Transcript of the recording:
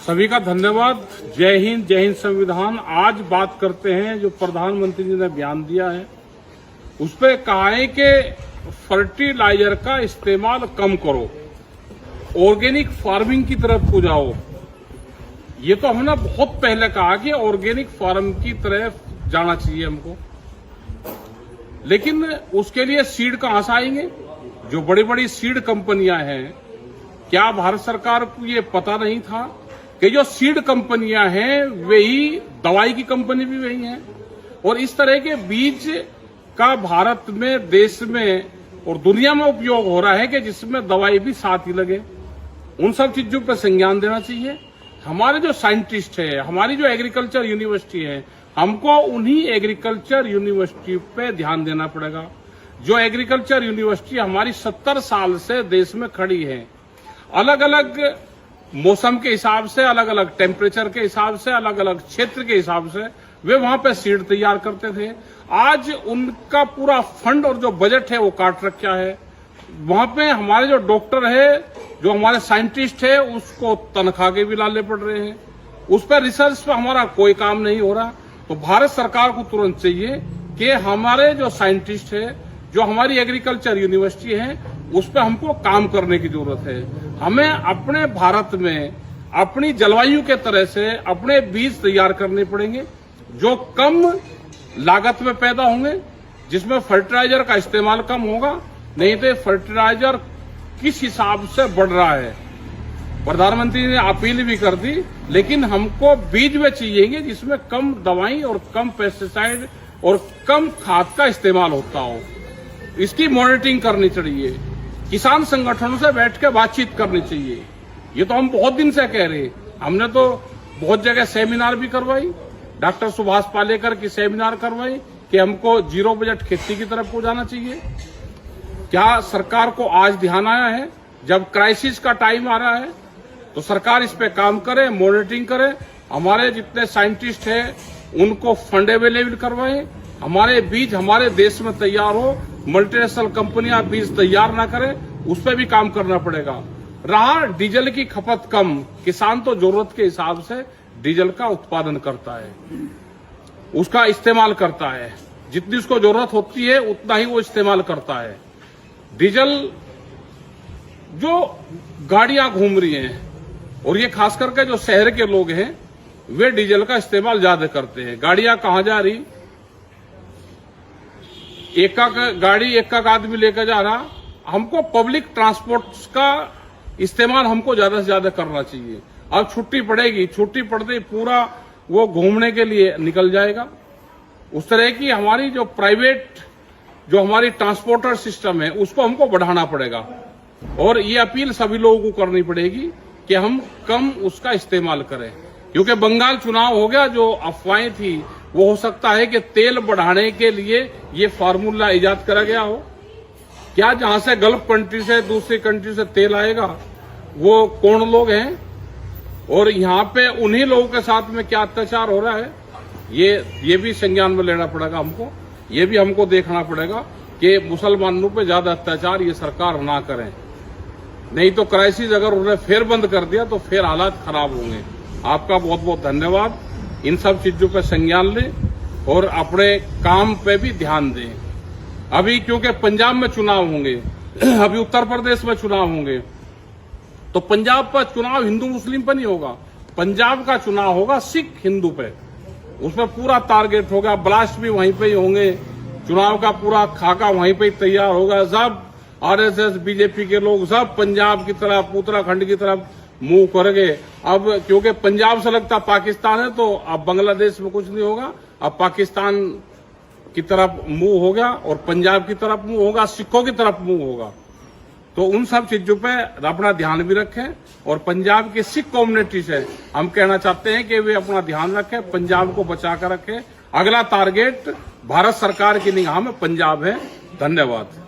सभी का धन्यवाद। जय हिंद संविधान। आज बात करते हैं जो प्रधानमंत्री जी ने बयान दिया है, उस पर कहा है कि फर्टिलाइजर का इस्तेमाल कम करो, ऑर्गेनिक फार्मिंग की तरफ को जाओ। ये तो हमने बहुत पहले कहा कि ऑर्गेनिक फार्म की तरफ जाना चाहिए हमको, लेकिन उसके लिए सीड कहां से आएंगे? जो बड़ी बड़ी सीड कंपनियां हैं, क्या भारत सरकार को ये पता नहीं था कि जो सीड कंपनियां हैं वही दवाई की कंपनी भी वही है, और इस तरह के बीज का भारत में, देश में और दुनिया में उपयोग हो रहा है कि जिसमें दवाई भी साथ ही लगे। उन सब चीजों पर संज्ञान देना चाहिए। हमारे जो साइंटिस्ट है, हमारी जो एग्रीकल्चर यूनिवर्सिटी है, हमको उन्हीं एग्रीकल्चर यूनिवर्सिटी पे ध्यान देना पड़ेगा। जो एग्रीकल्चर यूनिवर्सिटी हमारी 70 साल से देश में खड़ी है, अलग अलग मौसम के हिसाब से, अलग अलग टेम्परेचर के हिसाब से, अलग अलग क्षेत्र के हिसाब से वे वहां पे सीड तैयार करते थे। आज उनका पूरा फंड और जो बजट है वो काट रखा है। वहां पे हमारे जो डॉक्टर है, जो हमारे साइंटिस्ट है, उसको तनख्वाह के भी लाले पड़ रहे हैं। उस पर रिसर्च पे हमारा कोई काम नहीं हो रहा। तो भारत सरकार को तुरंत चाहिए कि हमारे जो साइंटिस्ट है, जो हमारी एग्रीकल्चर यूनिवर्सिटी है, उस पर हमको काम करने की जरूरत है। हमें अपने भारत में अपनी जलवायु के तरह से अपने बीज तैयार करने पड़ेंगे जो कम लागत में पैदा होंगे, जिसमें फर्टिलाइजर का इस्तेमाल कम होगा। नहीं तो फर्टिलाइजर किस हिसाब से बढ़ रहा है, प्रधानमंत्री ने अपील भी कर दी, लेकिन हमको बीज में चाहिए जिसमें कम दवाई और कम पेस्टिसाइड और कम खाद का इस्तेमाल होता हो। इसकी मॉनिटरिंग करनी चाहिए। किसान संगठनों से बैठ के बातचीत करनी चाहिए। ये तो हम बहुत दिन से कह रहे। हमने तो बहुत जगह सेमिनार भी करवाई, डॉक्टर सुभाष पालेकर की सेमिनार करवाई कि हमको जीरो बजट खेती की तरफ को जाना चाहिए। क्या सरकार को आज ध्यान आया है? जब क्राइसिस का टाइम आ रहा है तो सरकार इस पे काम करे, मॉनिटरिंग करे। हमारे जितने साइंटिस्ट हैं उनको फंड अवेलेबल करवाएं। हमारे बीज हमारे देश में तैयार हो, मल्टीनेशनल कंपनियां बीज तैयार ना करें, उस पर भी काम करना पड़ेगा। रहा डीजल की खपत कम, किसान तो जरूरत के हिसाब से डीजल का उत्पादन करता है, उसका इस्तेमाल करता है। जितनी उसको जरूरत होती है उतना ही वो इस्तेमाल करता है। डीजल जो गाड़ियां घूम रही हैं, और ये खास करके जो शहर के लोग हैं, वे डीजल का इस्तेमाल ज्यादा करते हैं। गाड़ियां कहां जा रही? एक गाड़ी एक आदमी लेकर जा रहा। हमको पब्लिक ट्रांसपोर्ट का इस्तेमाल हमको ज्यादा से ज्यादा करना चाहिए। अब छुट्टी पड़ेगी, छुट्टी पड़ते ही पूरा वो घूमने के लिए निकल जाएगा। उस तरह की हमारी जो प्राइवेट, जो हमारी ट्रांसपोर्टर सिस्टम है, उसको हमको बढ़ाना पड़ेगा। और ये अपील सभी लोगों को करनी पड़ेगी कि हम कम उसका इस्तेमाल करें, क्योंकि बंगाल चुनाव हो गया, जो अफवाहें थी वो हो सकता है कि तेल बढ़ाने के लिए ये फार्मूला इजाद करा गया हो। क्या जहां से गल्फ कंट्री से, दूसरी कंट्री से तेल आएगा, वो कौन लोग हैं और यहाँ पे उन्हीं लोगों के साथ में क्या अत्याचार हो रहा है, ये भी संज्ञान में लेना पड़ेगा हमको। ये भी हमको देखना पड़ेगा कि मुसलमानों पे ज्यादा अत्याचार ये सरकार ना करें। नहीं तो क्राइसिस अगर उन्होंने फिर बंद कर दिया तो फिर हालात खराब होंगे। आपका बहुत बहुत धन्यवाद। इन सब चीजों पे संज्ञान लें और अपने काम पे भी ध्यान दें। अभी क्योंकि पंजाब में चुनाव होंगे, अभी उत्तर प्रदेश में चुनाव होंगे, तो पंजाब का चुनाव हिंदू मुस्लिम पर नहीं होगा, पंजाब का चुनाव होगा सिख हिंदू पे। उसमें पूरा टारगेट होगा, ब्लास्ट भी वहीं पे ही होंगे, चुनाव का पूरा खाका वहीं पे ही तैयार होगा। सब आरएसएस बीजेपी के लोग सब पंजाब की तरफ, उत्तराखंड की तरफ मुंह करेंगे। अब क्योंकि पंजाब से लगता पाकिस्तान है, तो अब बांग्लादेश में कुछ नहीं होगा। अब पाकिस्तान की तरफ मुंह होगा और पंजाब की तरफ मुंह होगा, सिखों की तरफ मुंह होगा। तो उन सब चीजों पे अपना ध्यान भी रखें। और पंजाब की सिख कम्युनिटी से हम कहना चाहते हैं कि वे अपना ध्यान रखें, पंजाब को बचा कर रखें। अगला टारगेट भारत सरकार की निगाह में पंजाब है। धन्यवाद।